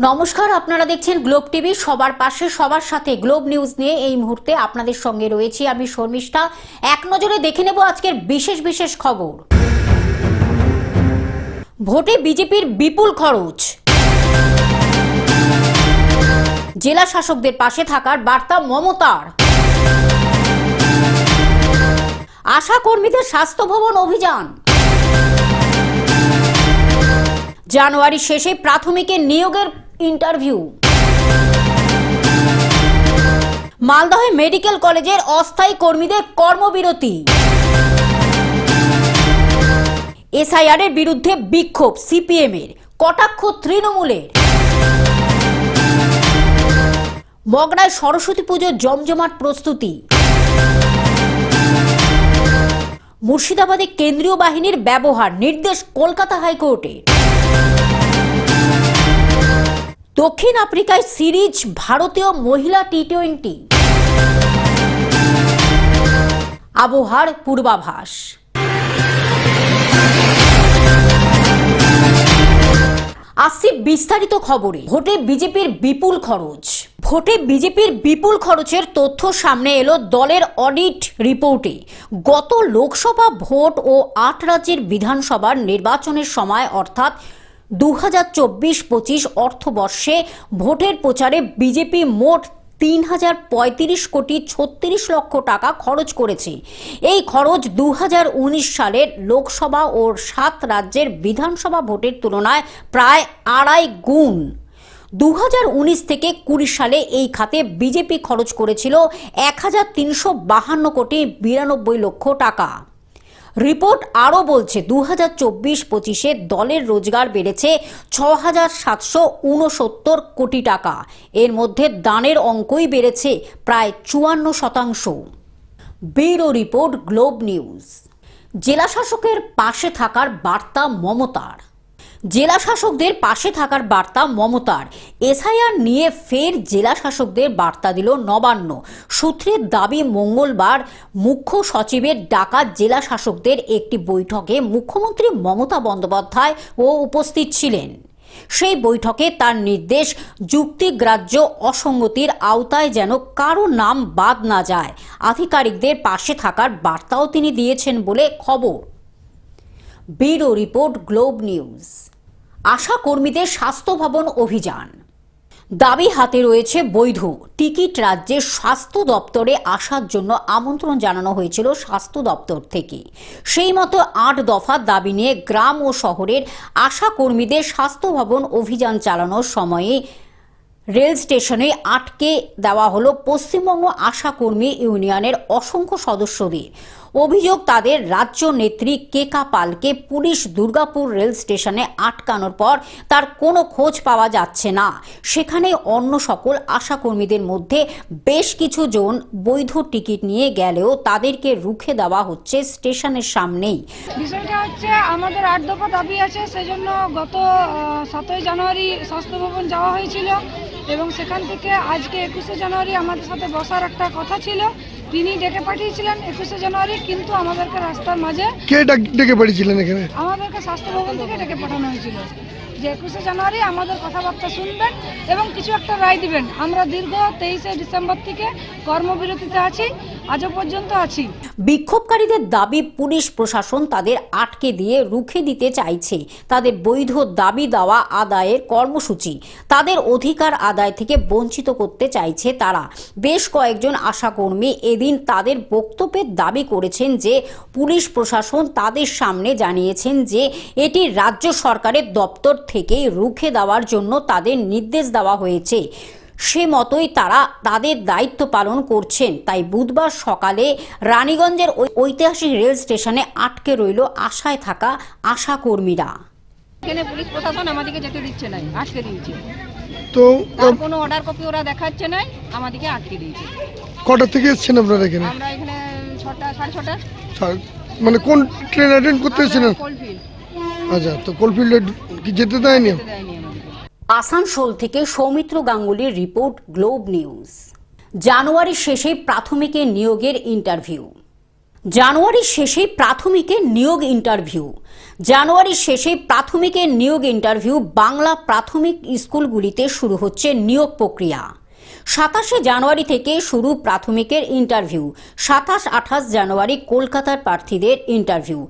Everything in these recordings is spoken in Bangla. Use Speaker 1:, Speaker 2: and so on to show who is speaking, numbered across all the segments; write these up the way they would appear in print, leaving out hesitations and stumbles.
Speaker 1: নমস্কার, আপনারা দেখছেন গ্লোব টিভি। সবার পাশে সবার সাথে গ্লোব নিউজ নিয়ে এই মুহূর্তে আপনাদের সঙ্গে রয়েছি আমি শর্মিষ্ঠা। এক নজরে দেখে নেব আজকের বিশেষ বিশেষ খবর। ভোটে বিজেপির বিপুল খরচ, জেলা শাসকদের পাশে থাকার বার্তা মমতার, আশা কর্মীদের স্বাস্থ্য ভবন অভিযান, জানুয়ারি শেষে প্রাথমিকের নিয়োগের ইন্টারভিউ, মালদহে মেডিকেল কলেজের অস্থায়ী কর্মীদের কর্মবিরতি, এসআইআর এর বিরুদ্ধে বিক্ষোভ সিপিএম এর, কটাক্ষ তৃণমূলের, মগরায় সরস্বতী পুজোর জমজমাট প্রস্তুতি, মুর্শিদাবাদে কেন্দ্রীয় বাহিনীর ব্যবহার নির্দেশ কলকাতা হাইকোর্টে, দক্ষিণ আফ্রিকায় সিরিজ ভারতীয় মহিলা টি-20, আবহাওয়ার পূর্বাভাস। আসছি বিস্তারিত খবরে। ভোটে বিজেপির বিপুল খরচ। ভোটে বিজেপির বিপুল খরচের তথ্য সামনে এলো দলের অডিট রিপোর্টে। গত লোকসভা ভোট ও ৮ রাজ্যের বিধানসভার নির্বাচনের সময় অর্থাৎ 2024-25 অর্থবর্ষে ভোটের প্রচারে বিজেপি মোট ৩,০৩৫ কোটি ৩৬ লক্ষ টাকা খরচ করেছে। এই খরচ 2019 সালের লোকসভা ও 7 রাজ্যের বিধানসভা ভোটের তুলনায় প্রায় 2.5 গুণ। 2019 থেকে 20 সালে এই খাতে বিজেপি খরচ করেছিল 1,352 কোটি 92 লক্ষ টাকা। রিপোর্ট আরও বলছে 2024-25-এ দলের রোজগার বেড়েছে 6,769 কোটি টাকা। এর মধ্যে দানের অঙ্কই বেড়েছে প্রায় 54%। Bureau report, Globe news. জেলা শাসকের পাশে থাকার বার্তা মমতার। জেলা শাসকদের পাশে থাকার বার্তা মমতার। এসআইআর নিয়ে ফের জেলা শাসকদের বার্তা দিল নবান্ন। সূত্রের দাবি, মঙ্গলবার মুখ্য সচিবের ডাকা জেলা শাসকদের একটি বৈঠকে মুখ্যমন্ত্রী মমতা বন্দ্যোপাধ্যায় উপস্থিত ছিলেন। সেই বৈঠকে তার নির্দেশ, যুক্তিগ্রাহ্য অসঙ্গতির আওতায় যেন কারো নাম বাদ না যায়। আধিকারিকদের পাশে থাকার বার্তাও তিনি দিয়েছেন বলে খবর। Bureau report, Globe News. ASHA কর্মীদের স্বাস্থ্য ভবন অভিযান। দাবি হাতে রয়েছে বৈধ টিকিট। রাজ্যের স্বাস্থ্য দপ্তরে আসার জন্য আমন্ত্রণ জানানো হয়েছিল স্বাস্থ্য দপ্তর থেকে। সেই মতো 8 দফা দাবি নিয়ে গ্রাম ও শহরের আশা কর্মীদের স্বাস্থ্য ভবন অভিযান চালানোর সময়ে রেল স্টেশনে আটকে দেওয়া হলো পশ্চিমবঙ্গ আশা কর্মী ইউনিয়নের অসংখ্য সদস্যদের। অভিযোগ, তাদের রাজ্য নেত্রী কেকা পালকে পুলিশ দুর্গাপুর রেল স্টেশনে আটকানোর পর তার কোনো খোঁজ পাওয়া যাচ্ছে না। সেখানে অন্য সকল আশা কর্মীদের মধ্যে বেশ কিছু জন বৈধ টিকিট নিয়ে গেলেও তাদেরকে রুখে দেওয়া হচ্ছে স্টেশনের সামনেই।
Speaker 2: বিষয়টা হচ্ছে, আমাদের 8 দফা দাবি আছে, সেজন্য গত 7 জানুয়ারি স্বাস্থ্য ভবন যাওয়া হয়েছিল এবং সেখান থেকে আজকে 21 জানুয়ারি আমাদের সাথে বসার একটা কথা ছিল। তিনি ডেকে পাঠিয়েছিলেন 21 জানুয়ারি, কিন্তু আমাদেরকে রাস্তার মাঝে
Speaker 3: কে ডেকে পাঠিয়েছিলেন? এখানে
Speaker 2: আমাদেরকে স্বাস্থ্য ভবন থেকে ডেকে পাঠানো হয়েছিল যে 21 জানুয়ারি আমাদের কথাবার্তা শুনবেন এবং কিছু একটা রায় দিবেন। আমরা দীর্ঘ 23 ডিসেম্বর থেকে কর্মবিরতিতে আছি, আজও পর্যন্ত আছি।
Speaker 1: বিক্ষোভকারীদের দাবি, পুলিশ প্রশাসন তাদের আটকে দিয়ে রুখে দিতে চাইছে তাদের বৈধ দাবি দেওয়া আদায়ের কর্মসূচি। তাদের অধিকার আদায় থেকে বঞ্চিত করতে চাইছে তারা। বেশ কয়েকজন আশাকর্মী এদিন তাদের বক্তব্যের দাবি করেছেন যে পুলিশ প্রশাসন তাদের সামনে জানিয়েছেন যে এটি রাজ্য সরকারের দপ্তর থেকেই রুখে দেওয়ার জন্য তাদের নির্দেশ দেওয়া হয়েছে। সে মতোই তারা তাদের দায়িত্ব পালন করছেন। তাই বুধবার সকালে রানীগঞ্জের ঐতিহাসিক রেল স্টেশনে আটকে রইল আশায় থাকা আশা কর্মীরা।
Speaker 2: এখানে পুলিশ প্রশাসন আমাদেরকে যেতে দিচ্ছে না, আটকে দিয়েছে।
Speaker 3: তো
Speaker 2: কোনো অর্ডার কপি ওরা দেখাচ্ছে না, আমাদেরকে আটকে দিয়েছে।
Speaker 3: কটা থেকে এসেছেন আপনারা এখানে?
Speaker 2: আমরা এখানে 6টা 6:30।
Speaker 3: মানে কোন ট্রেন অ্যাটেন্ড করতে এসেছিলেন?
Speaker 2: কোলফিল্ড।
Speaker 3: আচ্ছা, তো কোলফিল্ডে কি যেতে দেয়নি?
Speaker 1: আসানসোল থেকে সৌমিত্র গাঙ্গুলির রিপোর্ট, গ্লোব নিউজ। জানুয়ারি শেষে প্রাথমিকের নিয়োগের ইন্টারভিউ। জানুয়ারির শেষে প্রাথমিকের নিয়োগ ইন্টারভিউ। জানুয়ারির শেষে প্রাথমিকের নিয়োগ ইন্টারভিউ বাংলা প্রাথমিক স্কুলগুলিতে শুরু হচ্ছে নিয়োগ প্রক্রিয়া। 27শে জানুয়ারি থেকে শুরু প্রাথমিকের ইন্টারভিউ। 27-28 জানুয়ারি কলকাতার প্রার্থীদের ইন্টারভিউ।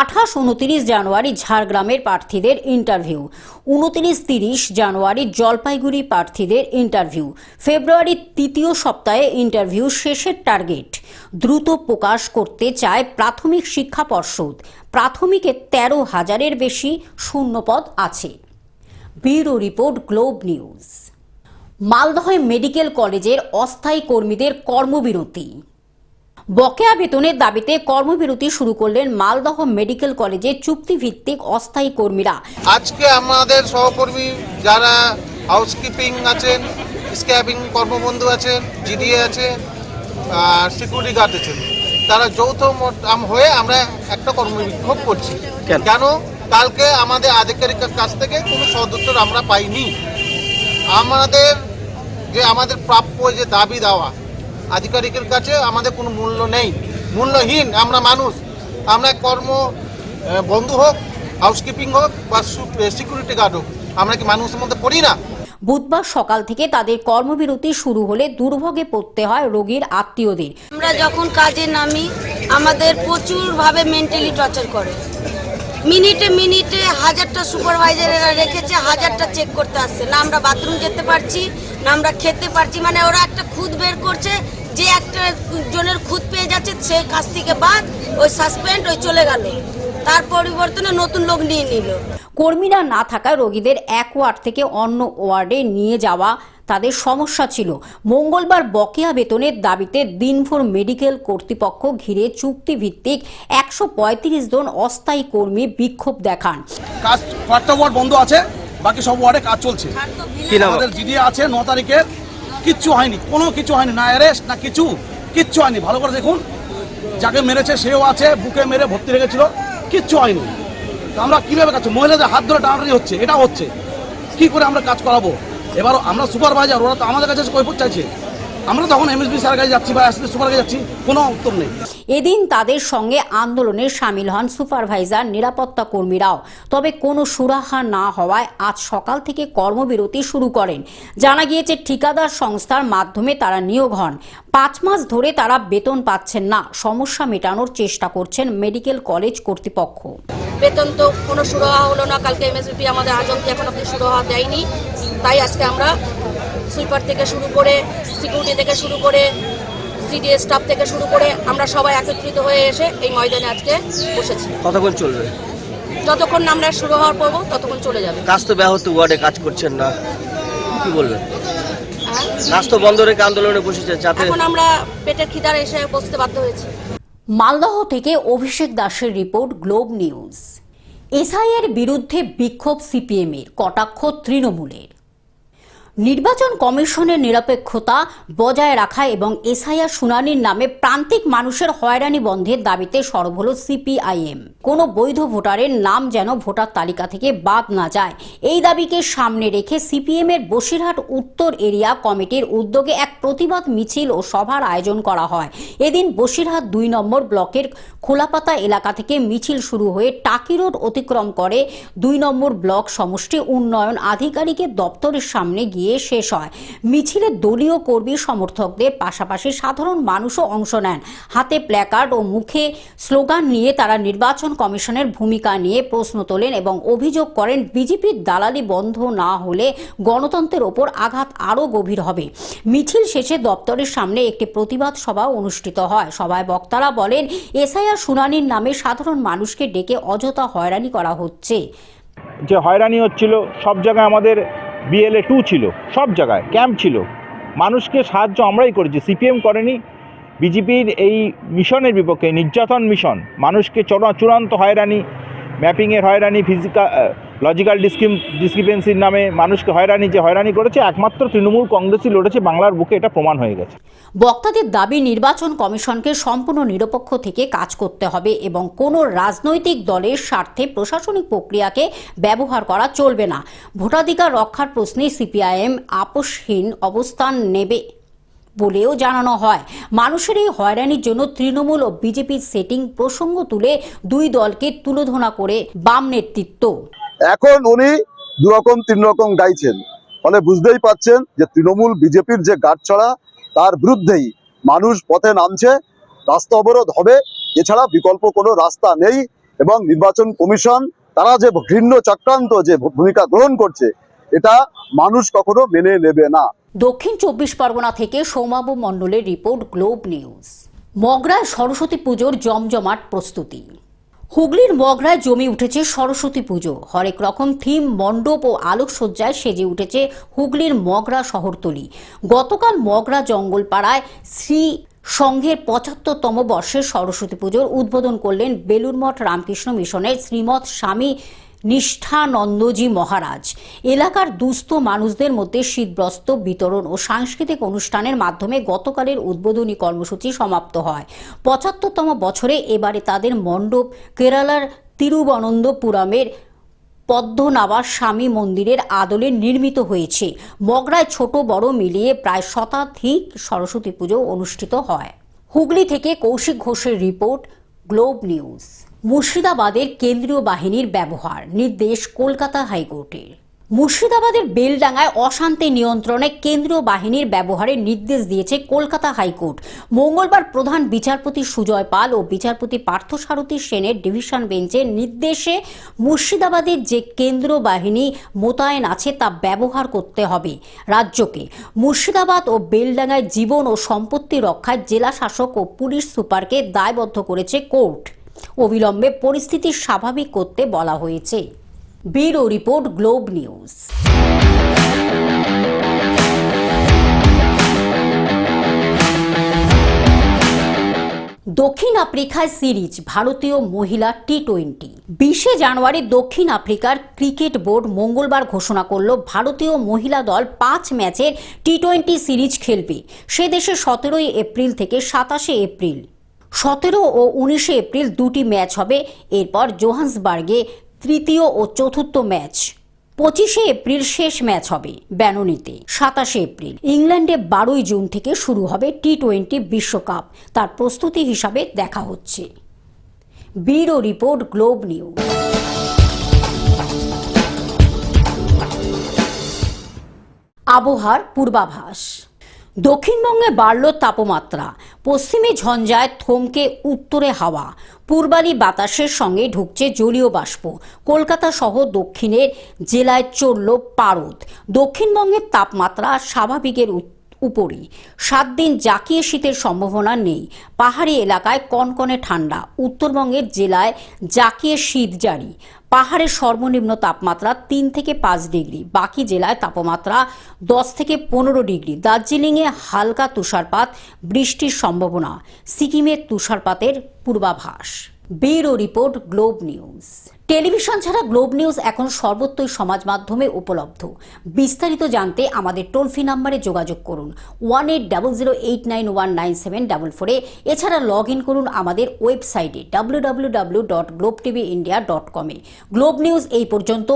Speaker 1: 28-29 জানুয়ারি ঝাড়গ্রামের প্রার্থীদের ইন্টারভিউ। 29-30 জানুয়ারি জলপাইগুড়ি প্রার্থীদের ইন্টারভিউ। ফেব্রুয়ারির তৃতীয় সপ্তাহে ইন্টারভিউ শেষের টার্গেট দ্রুত প্রকাশ করতে চায় প্রাথমিক শিক্ষা পর্ষদ। প্রাথমিকে 13,000-এর বেশি শূন্যপদ আছে। Bureau report, Globe News. মালদহে মেডিকেল কলেজের অস্থায়ী কর্মীদের কর্মবিরতি। বকেয়া বেতনের দাবিতে কর্মবিরতি শুরু করলেন মালদহ মেডিকেল কলেজের চুক্তিভিত্তিক অস্থায়ী কর্মীরা।
Speaker 4: আজকে আমাদের সহকর্মী যারা হাউসকিপিং আছেন, স্ক্যাবিং কর্মবন্ধু আছেন, জিডিএ আছে, আর সিকিউরিটি গার্ড আছেন, তারা যৌথ হয়ে আমরা একটা কর্মবিক্ষোভ করছি। কেন? কালকে আমাদের আধিকারিকের কাছ থেকে কোনো সদুত্তর আমরা পাইনি। আমাদের প্রাপ্য যে দাবি দেওয়া আধিকারিকের কাছে আমাদের কোনো মূল্য নেই, মূল্যহীন আমরা মানুষ। আমরা বন্ধু হোক, হাউসকিপিং হোক বা সিকিউরিটি গার্ড হোক, আমরা কি মানুষের মধ্যে পড়ি না?
Speaker 1: বুধবার সকাল থেকে তাদের কর্মবিরতি শুরু হলে দুর্ভোগে পড়তে হয় রোগীর আত্মীয়দের।
Speaker 5: আমরা যখন কাজে নামি আমাদের প্রচুরভাবে মেন্টালি টর্চার করে। মিনিটে 1000টা সুপারভাইজারেরা রেখেছে, 1000টা চেক করতে আসছে না। আমরা বাথরুম যেতে পারছি না, আমরা খেতে পারছি। মানে ওরা একটা খুদ বের করছে, যে একটা জনের খুদ পেয়ে যাচ্ছে সে কাজ থেকে বাদ, ওই সাসপেন্ড, ওই চলে গেল, তার পরিবর্তনে নতুন লোক নিয়ে নিল।
Speaker 1: কর্মীরা না থাকায় রোগীদের এক ওয়ার্ড থেকে অন্য ওয়ার্ডে নিয়ে যাওয়া তাদের সমস্যা ছিল। মঙ্গলবার বকেয়া বেতনের দাবিতে দিনভর মেডিকেল কর্তৃপক্ষ ঘিরে চুক্তিভিত্তিক 135 জন অস্থায়ী কর্মী বিক্ষোভ দেখান।
Speaker 6: কাজ কয়েকটা ওয়ার্ড বন্ধ আছে, বাকি সব ওয়ার্ডে কাজ চলছে। আমাদের জিডি আছে 9 তারিখের, কিচ্ছু হয়নি, কোনো কিছু হয়নি, না অ্যারেস্ট না কিচ্ছু হয়নি। ভালো করে দেখুন, যাকে মেরেছে সেও আছে, বুকে মেরে ভর্তি রেখেছিল, কিচ্ছু হয়নি। আমরা কিভাবে কাজ, মহিলাদের হাত ধরে টানাটানি হচ্ছে, এটা হচ্ছে কি করে আমরা কাজ করাবো? এবার আমরা সুপারভাইজার, ওরা তো আমাদের কাছে কৈফিয়ত চাইছে। আমরা তখন এমএসবি স্যারের কাছে যাচ্ছি বা এসপি সুপার কাছে যাচ্ছি, কোনো উত্তর নেই।
Speaker 1: এদিন তাদের সঙ্গে আন্দোলনে সামিল হন সুপারভাইজার, নিরাপত্তা কর্মীরাও। তবে কোনো সুরাহা না হওয়ায় আজ সকাল থেকে কর্মবিরতি শুরু করেন। জানা গিয়েছে ঠিকাদার সংস্থার মাধ্যমে তারা নিয়োগ হন। 5 মাস ধরে তারা বেতন পাচ্ছেন না। সমস্যা মেটানোর চেষ্টা করছেন মেডিকেল কলেজ কর্তৃপক্ষ।
Speaker 5: বেতন তো কোনো সুরাহা হলো না। কালকে এমএসবি আমাদের আজ অবধি এখন আপনি সুরাহা দেয়নি। তাই আজকে আমরা সুইপার থেকে শুরু করে, সিকিউরিটি থেকে শুরু করে, সিডিএস স্টাফ থেকে শুরু করে আমরা সবাই একত্রিত হয়ে এসে এই ময়দানে আজকে বসেছি।
Speaker 7: কতক্ষণ চলবে?
Speaker 5: যতক্ষণ না আমরা শুরু হওয়ার করবো ততক্ষণ চলে যাবে।
Speaker 7: কাজ তো ব্যাহত, ওয়ার্ডে কাজ করছেন না, কি বলবেন? কাজ তো বন্ধ রেখে আন্দোলনে বসেছে, যাতে
Speaker 5: এখন আমরা পেটের খিদার এসে বসতে বাধ্য হয়েছি।
Speaker 1: মালদহ থেকে অভিষেক দাসের রিপোর্ট, গ্লোব নিউজ। এসআইআর বিরুদ্ধে বিক্ষোভ সিপিএমের, কটাক্ষ তৃণমূলের। নির্বাচন কমিশনের নিরপেক্ষতা বজায় রাখা এবং এসআইআর শুনানির নামে প্রান্তিক মানুষের হয়রানি বন্ধের দাবিতে সরব হল সিপিআইএম। কোনো বৈধ ভোটারের নাম যেন ভোটার তালিকা থেকে বাদ না যায়, এই দাবিকে সামনে রেখে সিপিএমের বসিরহাট উত্তর এরিয়া কমিটির উদ্যোগে এক প্রতিবাদ মিছিল ও সভার আয়োজন করা হয়। এদিন বসিরহাট 2 নম্বর ব্লকের খোলাপাতা এলাকা থেকে মিছিল শুরু হয়ে টাকি রোড অতিক্রম করে 2 নম্বর ব্লক সমষ্টি উন্নয়ন আধিকারিকের দপ্তরের সামনে গিয়ে শেষ হয়। মিছিলে দলীয় কর্মী সমর্থকদের পাশাপাশি সাধারণ মানুষও অংশ নেন। হাতে প্ল্যাকার্ড ও মুখে স্লোগান নিয়ে তারা নির্বাচন কমিশনের ভূমিকা নিয়ে প্রশ্ন তোলেন এবং অভিযোগ করেন বিজেপির দালালি বন্ধ না হলে গণতন্ত্রের ওপর আঘাত আরও গভীর হবে। মিছিল শেষে দপ্তরের সামনে একটি প্রতিবাদ সভা অনুষ্ঠিত হয়। সভায় বক্তারা বলেন, এসআইআর শুনানির নামে সাধারণ মানুষকে ডেকে অযথা হয়রানি করা হচ্ছে।
Speaker 8: যে হয়রানি হচ্ছিল, সব জায়গায় আমাদের BLA 2 ছিল, সব জায়গায় ক্যাম্প ছিল, মানুষকে সাহায্য আমরাই করেছি, সিপিএম করেনি। বিজেপির এই মিশনের বিপক্ষে, নির্যাতন মিশন, মানুষকে চূড়ান্ত হয়রানি, ম্যাপিংয়ের হয়রানি, লজিক্যাল ডিসক্রিপেন্সির নামে মানুষকে হয়রানি করেছে একমাত্র তৃণমূল কংগ্রেসই লড়েছে বাংলার বুকে, এটা প্রমাণ হয়ে গেছে।
Speaker 1: বক্তাদের দাবি, নির্বাচন কমিশনকে সম্পূর্ণ নিরপেক্ষ থেকে কাজ করতে হবে এবং কোনো রাজনৈতিক দলের স্বার্থে প্রশাসনিক প্রক্রিয়াকে ব্যবহার করা চলবে না। ভোটাধিকার রক্ষার প্রশ্নে সিপিআইএম আপোষহীন অবস্থান নেবে বলেও জানানো হয়। মানুষের এই হয়রানির জন্য তৃণমূল ও বিজেপির সেটিং প্রসঙ্গ তুলে দুই দলকে তুলোধনা করে বাম নেতৃত্ব।
Speaker 9: এখন উনি দুরকম তিন রকম গাইছেন, ফলে বুঝতেই পাচ্ছেন যে তৃণমূল বিজেপির যে গাঁটছড়া তার বিরুদ্ধেই মানুষ পথে নামছে, রাস্তা অবরোধ হবে, এছাড়া বিকল্প কোনো রাস্তা নেই। এবং নির্বাচন কমিশন তারা যে ঘৃণ্য চক্রান্ত যে ভূমিকা গ্রহণ করছে, এটা মানুষ কখনো মেনে নেবে না।
Speaker 1: দক্ষিণ 24 পরগনা থেকে সৌমাবু মণ্ডলের রিপোর্ট, গ্লোব নিউজ। মগরায় সরস্বতী পুজোর জমজমাট প্রস্তুতি। হুগলির মগরায় জমে উঠেছে সরস্বতী পুজো। হরেক রকম থিম, মণ্ডপ ও আলোকসজ্জায় সেজে উঠেছে হুগলির মগরা শহরতলি। গতকাল মগরা জঙ্গলপাড়ায় শ্রী সংঘের 75তম বর্ষের সরস্বতী পুজোর উদ্বোধন করলেন বেলুড়মঠ রামকৃষ্ণ মিশনের শ্রীমৎ স্বামী নিষ্ঠানন্দজি মহারাজ। এলাকার দুস্থ মানুষদের মধ্যে শীতবস্ত্র বিতরণ ও সাংস্কৃতিক অনুষ্ঠানের মাধ্যমে গতকালের উদ্বোধনী কর্মসূচি সমাপ্ত হয়। 75তম বছরে এবারে তাদের মণ্ডপ কেরালার তিরুবনন্তপুরমের পদ্মনাভা স্বামী মন্দিরের আদলে নির্মিত হয়েছে। মগরায় ছোট বড় মিলিয়ে প্রায় শতাধিক সরস্বতী পুজো অনুষ্ঠিত হয়। হুগলি থেকে কৌশিক ঘোষের রিপোর্ট, গ্লোব নিউজ। মুর্শিদাবাদের কেন্দ্রীয় বাহিনীর ব্যবহার, নির্দেশ কলকাতা হাইকোর্টের। মুর্শিদাবাদের বেলডাঙ্গায় অশান্তি নিয়ন্ত্রণে কেন্দ্রীয় বাহিনীর ব্যবহারের নির্দেশ দিয়েছে কলকাতা হাইকোর্ট। মঙ্গলবার প্রধান বিচারপতি সুজয় পাল ও বিচারপতি পার্থসারথী সেনের ডিভিশন বেঞ্চের নির্দেশে মুর্শিদাবাদের যে কেন্দ্রীয় বাহিনী মোতায়েন আছে তা ব্যবহার করতে হবে রাজ্যকে। মুর্শিদাবাদ ও বেলডাঙ্গায় জীবন ও সম্পত্তি রক্ষায় জেলা শাসক ও পুলিশ সুপারকে দায়বদ্ধ করেছে কোর্ট। অবিলম্বে পরিস্থিতি স্বাভাবিক করতে বলা হয়েছে। Bureau report, Globe news. দক্ষিণ আফ্রিকায় সিরিজ ভারতীয় মহিলা টি-20। 20 জানুয়ারি দক্ষিণ আফ্রিকার ক্রিকেট বোর্ড মঙ্গলবার ঘোষণা করল ভারতীয় মহিলা দল 5 ম্যাচের টি-20 সিরিজ খেলবে। সে দেশে 17 এপ্রিল থেকে 27 এপ্রিল, 17 ও 19 এপ্রিল দুটি ম্যাচ হবে। এরপর জোহান্সবার্গে তৃতীয় ও চতুর্থ ম্যাচ। 25 এপ্রিল শেষ ম্যাচ হবে ব্যানোনিতে। 27 এপ্রিল ইংল্যান্ডে 12 জুন থেকে শুরু হবে টি-20 বিশ্বকাপ। তার প্রস্তুতি হিসাবে দেখা হচ্ছে। Bureau report, Globe news. আবহাওয়ার পূর্বাভাস। দক্ষিণবঙ্গে বাড়ল তাপমাত্রা। পশ্চিমে ঝঞ্ঝায় থমকে উত্তরে হাওয়া। পূর্বালি বাতাসের সঙ্গে ঢুকছে জলীয় বাষ্প। কলকাতা সহ দক্ষিণের জেলায় চড়ল পারদ। দক্ষিণবঙ্গের তাপমাত্রা স্বাভাবিকের উপরে। 7 দিন জাঁকিয়ে শীতের সম্ভাবনা নেই। পাহাড়ি এলাকায় কনকনে ঠান্ডা। উত্তরবঙ্গের জেলায় জাঁকিয়ে শীত জারি। পাহাড়ের সর্বনিম্ন তাপমাত্রা 3 থেকে 5 ডিগ্রি। বাকি জেলায় তাপমাত্রা 10 থেকে 15 ডিগ্রি। দার্জিলিংয়ে হালকা তুষারপাত, বৃষ্টির সম্ভাবনা। সিকিমে তুষারপাতের পূর্বাভাস। Bureau report, Globe news. Television ছাড়া গ্লোব নিউজ এখন সর্বত্রই সমাজ মাধ্যমে উপলব্ধ। বিস্তারিত জানতে আমাদের টোল ফ্রি নম্বরে যোগাযোগ করুন 180089197444। এছাড়া লগ ইন করুন আমাদের ওয়েবসাইটে www.globtvindia.com। গ্লোব নিউজ এই পর্যন্ত।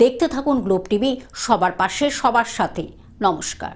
Speaker 1: দেখতে থাকুন গ্লোব টিভি, সবার পাশে সবার সাথে। নমস্কার।